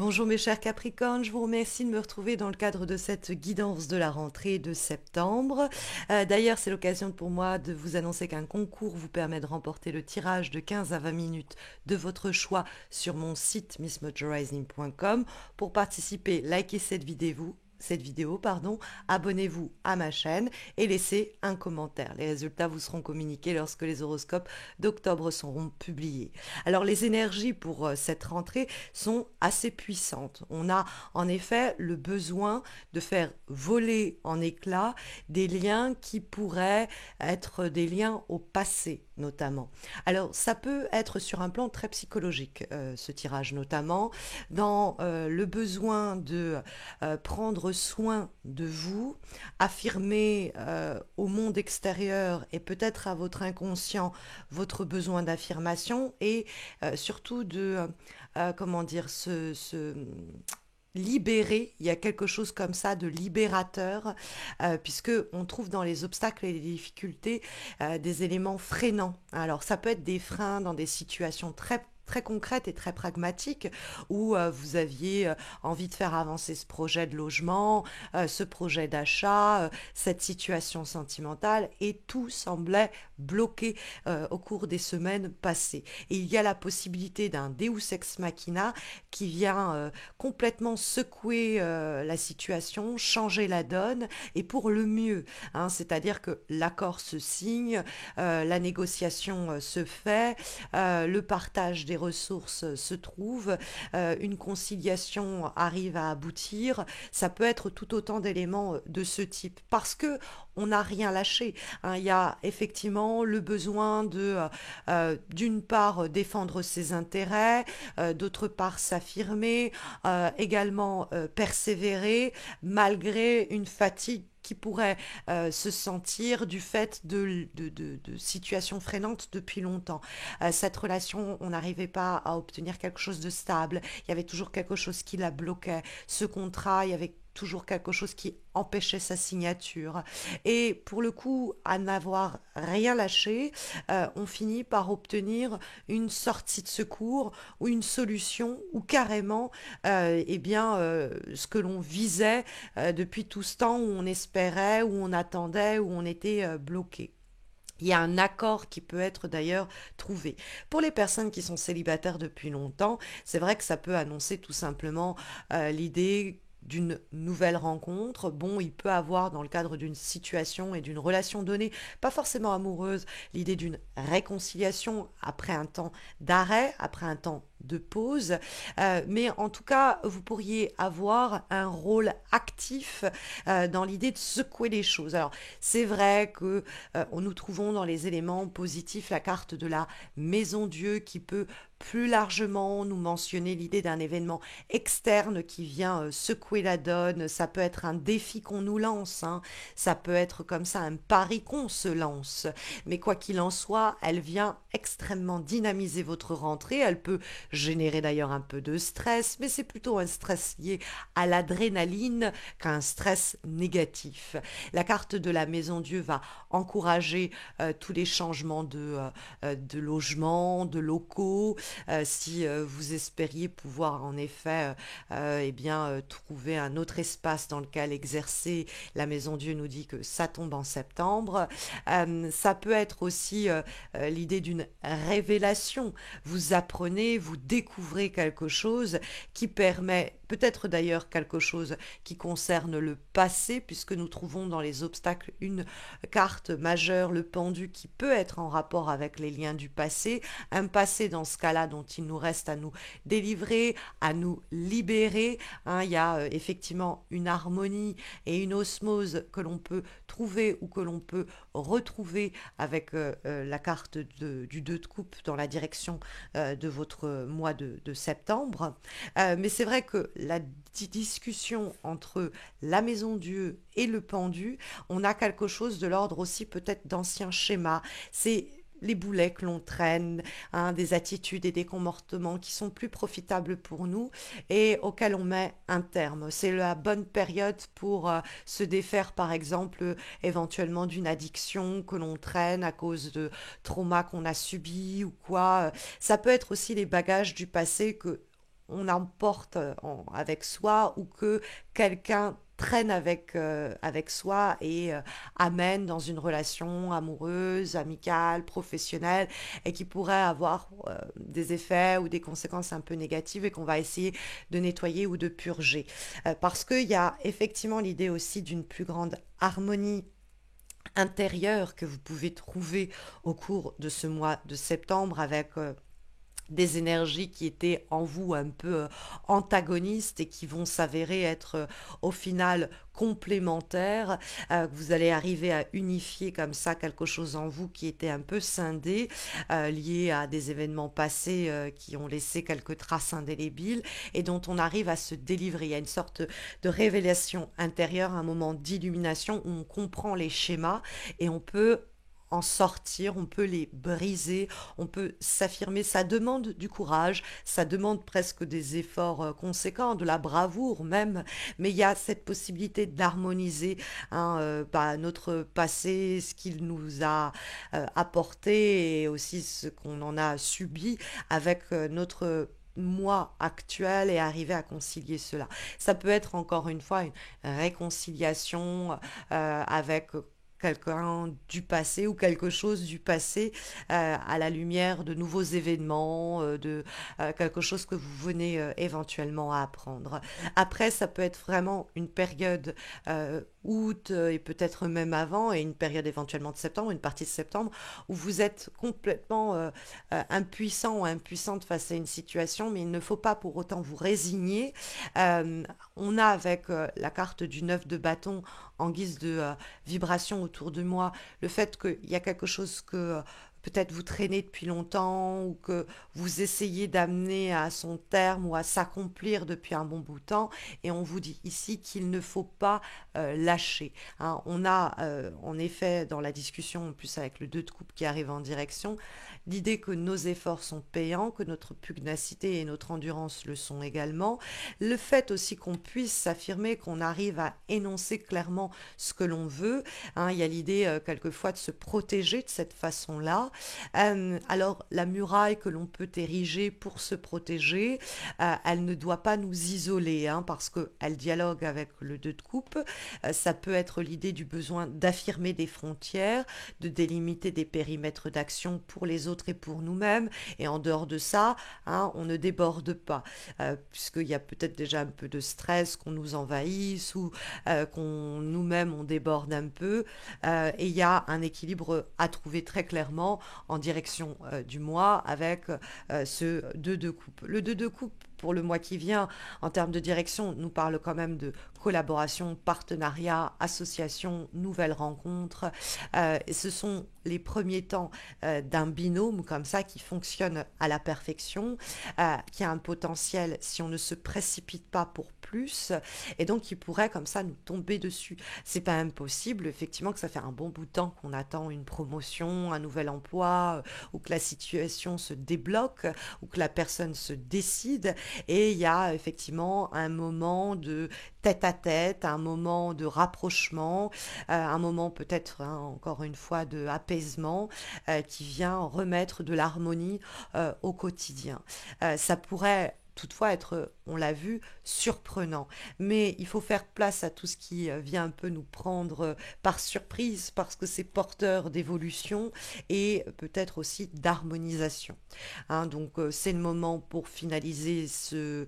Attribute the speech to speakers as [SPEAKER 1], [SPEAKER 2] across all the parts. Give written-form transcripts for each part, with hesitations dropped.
[SPEAKER 1] Bonjour mes chers Capricornes, je vous remercie de me retrouver dans le cadre de cette guidance de la rentrée de septembre. D'ailleurs, c'est l'occasion pour moi de vous annoncer qu'un concours vous permet de remporter le tirage de 15 à 20 minutes de votre choix sur mon site missmojorising.com. Pour participer, likez cette vidéo, abonnez-vous à ma chaîne et laissez un commentaire. Les résultats vous seront communiqués lorsque les horoscopes d'octobre seront publiés. Alors les énergies pour cette rentrée sont assez puissantes. On a en effet le besoin de faire voler en éclats des liens qui pourraient être des liens au passé notamment. Alors ça peut être sur un plan très psychologique, ce tirage notamment, dans le besoin de prendre soin de vous, affirmer au monde extérieur et peut-être à votre inconscient votre besoin d'affirmation et surtout de, comment dire, libérer, il y a quelque chose comme ça de libérateur, puisque on trouve dans les obstacles et les difficultés des éléments freinants. Alors ça peut être des freins dans des situations très concrètes et très pragmatiques où vous aviez envie de faire avancer ce projet de logement, ce projet d'achat, cette situation sentimentale et tout semblait bloqué au cours des semaines passées. Et il y a la possibilité d'un Deus ex machina qui vient complètement secouer la situation, changer la donne et pour le mieux, hein, c'est-à-dire que l'accord se signe, la négociation se fait, le partage des ressources se trouve, une conciliation arrive à aboutir. Ça peut être tout autant d'éléments de ce type parce que on n'a rien lâché, hein. Il y a effectivement le besoin de, d'une part, défendre ses intérêts, d'autre part, s'affirmer, également persévérer malgré une fatigue qui pourrait se sentir du fait de situations freinantes depuis longtemps. Cette relation, on n'arrivait pas à obtenir quelque chose de stable. Il y avait toujours quelque chose qui la bloquait. Ce contrat, il y avait toujours quelque chose qui empêchait sa signature. Et pour le coup, à n'avoir rien lâché, on finit par obtenir une sortie de secours ou une solution ou carrément eh bien, ce que l'on visait depuis tout ce temps où on espérait, où on attendait, où on était bloqué. Il y a un accord qui peut être d'ailleurs trouvé. Pour les personnes qui sont célibataires depuis longtemps, c'est vrai que ça peut annoncer tout simplement l'idée d'une nouvelle rencontre. Bon, il peut avoir dans le cadre d'une situation et d'une relation donnée, pas forcément amoureuse, l'idée d'une réconciliation après un temps d'arrêt, après un temps de pause, mais en tout cas, vous pourriez avoir un rôle actif dans l'idée de secouer les choses. Alors, c'est vrai que nous trouvons dans les éléments positifs la carte de la Maison Dieu qui peut plus largement nous mentionner l'idée d'un événement externe qui vient secouer la donne. Ça peut être un défi qu'on nous lance, hein. Ça peut être comme ça un pari qu'on se lance. Mais quoi qu'il en soit, elle vient extrêmement dynamiser votre rentrée. Elle peut générer d'ailleurs un peu de stress, mais c'est plutôt un stress lié à l'adrénaline qu'un stress négatif. La carte de la Maison Dieu va encourager tous les changements de logement, de locaux. Si vous espériez pouvoir en effet eh bien, trouver un autre espace dans lequel exercer, la Maison Dieu nous dit que ça tombe en septembre. Ça peut être aussi l'idée d'une révélation. Vous apprenez, vous découvrez quelque chose qui permet, peut-être d'ailleurs quelque chose qui concerne le passé, puisque nous trouvons dans les obstacles une carte majeure, le pendu, qui peut être en rapport avec les liens du passé, un passé dans ce cas-là dont il nous reste à nous délivrer, à nous libérer, hein. Il y a effectivement une harmonie et une osmose que l'on peut trouver ou que l'on peut retrouver avec la carte du 2 de coupe dans la direction de votre mois de septembre. Mais c'est vrai que la discussion entre la Maison Dieu et le pendu, on a quelque chose de l'ordre aussi peut-être d'anciens schémas. C'est les boulets que l'on traîne, hein, des attitudes et des comportements qui sont plus profitables pour nous et auxquels on met un terme. C'est la bonne période pour se défaire, par exemple, éventuellement d'une addiction que l'on traîne à cause de traumas qu'on a subis ou quoi. Ça peut être aussi les bagages du passé que on emporte avec soi ou que quelqu'un traîne avec soi et amène dans une relation amoureuse, amicale, professionnelle et qui pourrait avoir des effets ou des conséquences un peu négatives et qu'on va essayer de nettoyer ou de purger. Parce qu'il y a effectivement l'idée aussi d'une plus grande harmonie intérieure que vous pouvez trouver au cours de ce mois de septembre avec des énergies qui étaient en vous un peu antagonistes et qui vont s'avérer être au final complémentaires. Vous allez arriver à unifier comme ça quelque chose en vous qui était un peu scindé, lié à des événements passés qui ont laissé quelques traces indélébiles et dont on arrive à se délivrer. Il y a une sorte de révélation intérieure, un moment d'illumination où on comprend les schémas et on peut en sortir, on peut les briser, on peut s'affirmer. Ça demande du courage, ça demande presque des efforts conséquents, de la bravoure même, mais il y a cette possibilité d'harmoniser hein, notre passé, ce qu'il nous a apporté et aussi ce qu'on en a subi avec notre moi actuel et arriver à concilier cela. Ça peut être encore une fois une réconciliation avec quelqu'un du passé ou quelque chose du passé à la lumière de nouveaux événements, de quelque chose que vous venez éventuellement à apprendre. Après, ça peut être vraiment une période août et peut-être même avant, et une période éventuellement de septembre, une partie de septembre, où vous êtes complètement impuissant ou impuissante face à une situation, mais il ne faut pas pour autant vous résigner. On a avec la carte du 9 de bâton en guise de vibration autour de moi, le fait qu'il y a quelque chose que peut-être vous traînez depuis longtemps ou que vous essayez d'amener à son terme ou à s'accomplir depuis un bon bout de temps et on vous dit ici qu'il ne faut pas lâcher. Hein. On a en effet dans la discussion en plus avec le 2 de coupe qui arrive en direction l'idée que nos efforts sont payants, que notre pugnacité et notre endurance le sont également, le fait aussi qu'on puisse s'affirmer, qu'on arrive à énoncer clairement ce que l'on veut. Hein, il y a l'idée quelquefois de se protéger de cette façon-là. Alors la muraille que l'on peut ériger pour se protéger, elle ne doit pas nous isoler hein, parce qu'elle dialogue avec le 2 de coupe. Ça peut être l'idée du besoin d'affirmer des frontières, de délimiter des périmètres d'action pour les autres et pour nous-mêmes. Et en dehors de ça, hein, on ne déborde pas, puisqu'il y a peut-être déjà un peu de stress qu'on nous envahisse ou qu'on nous-mêmes on déborde un peu. Et il y a un équilibre à trouver très clairement en direction du mois avec ce 2 de coupe. Le 2 de coupe pour le mois qui vient, en termes de direction, nous parle quand même de collaboration, partenariat, association, nouvelles rencontres. Et ce sont les premiers temps d'un binôme comme ça qui fonctionne à la perfection, qui a un potentiel si on ne se précipite pas pour plus, et donc qui pourrait comme ça nous tomber dessus. C'est pas impossible, effectivement, que ça fait un bon bout de temps qu'on attend une promotion, un nouvel emploi, ou que la situation se débloque, ou que la personne se décide, et il y a effectivement un moment de tête à tête, un moment de rapprochement, un moment peut-être hein, encore une fois de apaisement qui vient remettre de l'harmonie au quotidien. Ça pourrait toutefois être, on l'a vu, surprenant. Mais il faut faire place à tout ce qui vient un peu nous prendre par surprise parce que c'est porteur d'évolution et peut-être aussi d'harmonisation. Hein, donc c'est le moment pour finaliser ce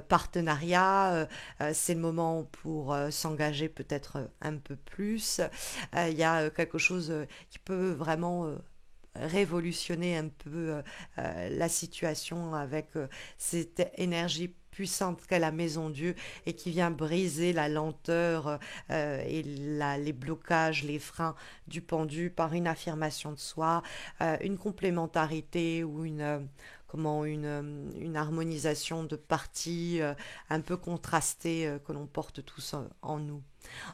[SPEAKER 1] partenariat, c'est le moment pour s'engager peut-être un peu plus. Il y a quelque chose qui peut vraiment révolutionner un peu la situation avec cette énergie puissante qu'est la Maison Dieu et qui vient briser la lenteur et les blocages, les freins du pendu par une affirmation de soi, une complémentarité ou une harmonisation de parties un peu contrastées que l'on porte tous en nous.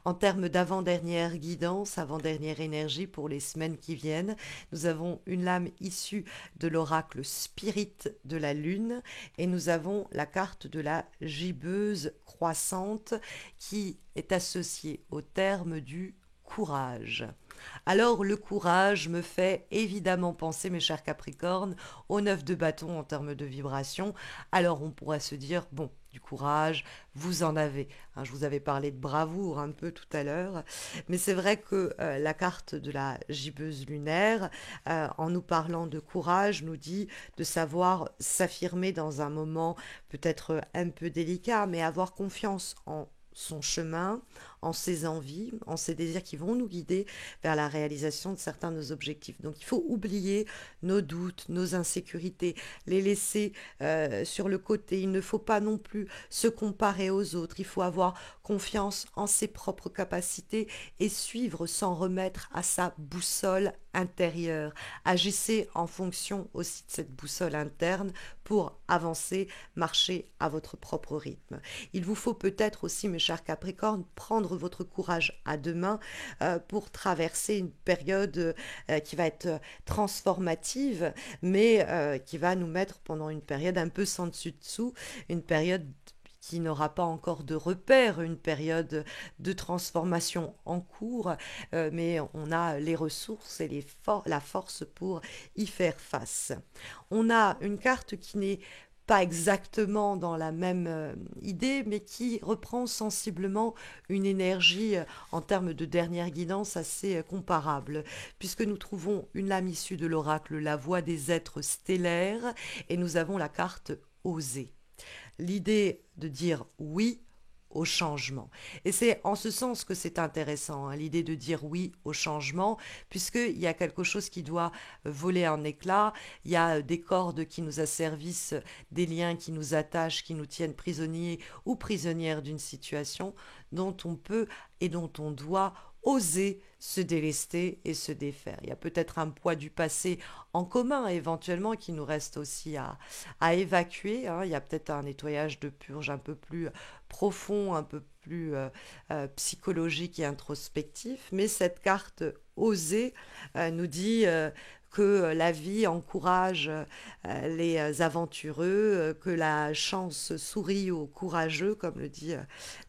[SPEAKER 1] En termes d'avant-dernière guidance, avant-dernière énergie pour les semaines qui viennent, nous avons une lame issue de l'oracle Spirit de la Lune et nous avons la carte de la gibbeuse croissante qui est associée au terme du courage. Alors le courage me fait évidemment penser, mes chers Capricornes, au 9 de bâton en termes de vibration. Alors on pourrait se dire, bon, du courage, vous en avez. Hein, je vous avais parlé de bravoure un peu tout à l'heure, mais c'est vrai que la carte de la gibbeuse lunaire, en nous parlant de courage, nous dit de savoir s'affirmer dans un moment peut-être un peu délicat, mais avoir confiance en son chemin, en ses envies, en ses désirs qui vont nous guider vers la réalisation de certains de nos objectifs. Donc il faut oublier nos doutes, nos insécurités, les laisser sur le côté. Il ne faut pas non plus se comparer aux autres. Il faut avoir confiance en ses propres capacités et suivre sans remettre à sa boussole intérieure. Agissez en fonction aussi de cette boussole interne pour avancer, marcher à votre propre rythme. Il vous faut peut-être aussi, mes chers Capricornes, prendre votre courage à deux mains pour traverser une période qui va être transformative, mais qui va nous mettre pendant une période un peu sans dessus-dessous, une période qui n'aura pas encore de repères, une période de transformation en cours, mais on a les ressources et la force pour y faire face. On a une carte qui n'est pas exactement dans la même idée, mais qui reprend sensiblement une énergie en termes de dernière guidance assez comparable, puisque nous trouvons une lame issue de l'oracle, la voix des êtres stellaires, et nous avons la carte oser. L'idée de dire oui au changement. Et c'est en ce sens que c'est intéressant, hein, l'idée de dire oui au changement, puisqu'il y a quelque chose qui doit voler en éclats, il y a des cordes qui nous asservissent, des liens qui nous attachent, qui nous tiennent prisonniers ou prisonnières d'une situation dont on peut et dont on doit oser se délester et se défaire. Il y a peut-être un poids du passé en commun éventuellement qui nous reste aussi à évacuer. Hein. Il y a peut-être un nettoyage de purge un peu plus profond, un peu plus psychologique et introspectif. Mais cette carte oser nous dit que la vie encourage les aventureux, que la chance sourit aux courageux, comme le dit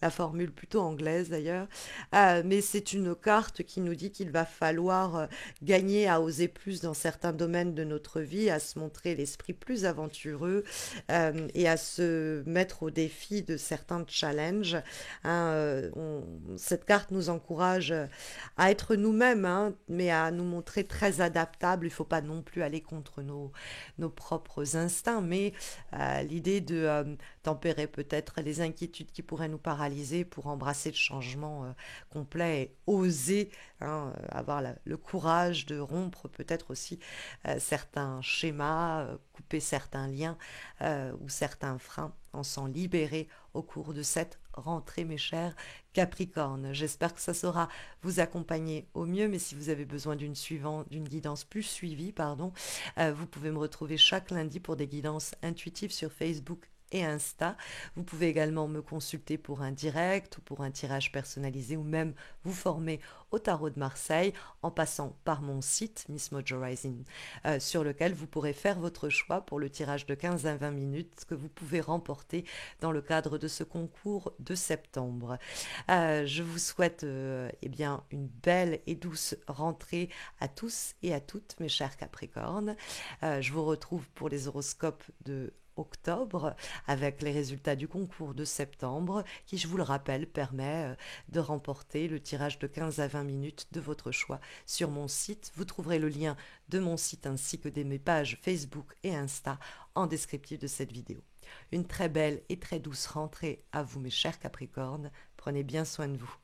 [SPEAKER 1] la formule plutôt anglaise d'ailleurs. Mais c'est une carte qui nous dit qu'il va falloir gagner à oser plus dans certains domaines de notre vie, à se montrer l'esprit plus aventureux et à se mettre au défi de certains challenges. Hein, cette carte nous encourage à être nous-mêmes, hein, mais à nous montrer très adaptables. Il ne faut pas non plus aller contre nos propres instincts, mais l'idée de tempérer peut-être les inquiétudes qui pourraient nous paralyser pour embrasser le changement complet et oser, hein, avoir le courage de rompre peut-être aussi certains schémas, couper certains liens ou certains freins en s'en libérer au cours de cette rentrée, mes chers Capricorne. J'espère que ça saura vous accompagner au mieux, mais si vous avez besoin d'une guidance plus suivie, vous pouvez me retrouver chaque lundi pour des guidances intuitives sur Facebook et Insta. Vous pouvez également me consulter pour un direct ou pour un tirage personnalisé ou même vous former au tarot de Marseille en passant par mon site Miss Mojo Rising sur lequel vous pourrez faire votre choix pour le tirage de 15 à 20 minutes que vous pouvez remporter dans le cadre de ce concours de septembre. Je vous souhaite bien une belle et douce rentrée à tous et à toutes, mes chers Capricornes. Je vous retrouve pour les horoscopes de octobre avec les résultats du concours de septembre qui, je vous le rappelle, permet de remporter le tirage de 15 à 20 minutes de votre choix sur mon site. Vous trouverez le lien de mon site ainsi que de mes pages Facebook et Insta en descriptif de cette vidéo. Une très belle et très douce rentrée à vous, mes chers Capricornes. Prenez bien soin de vous.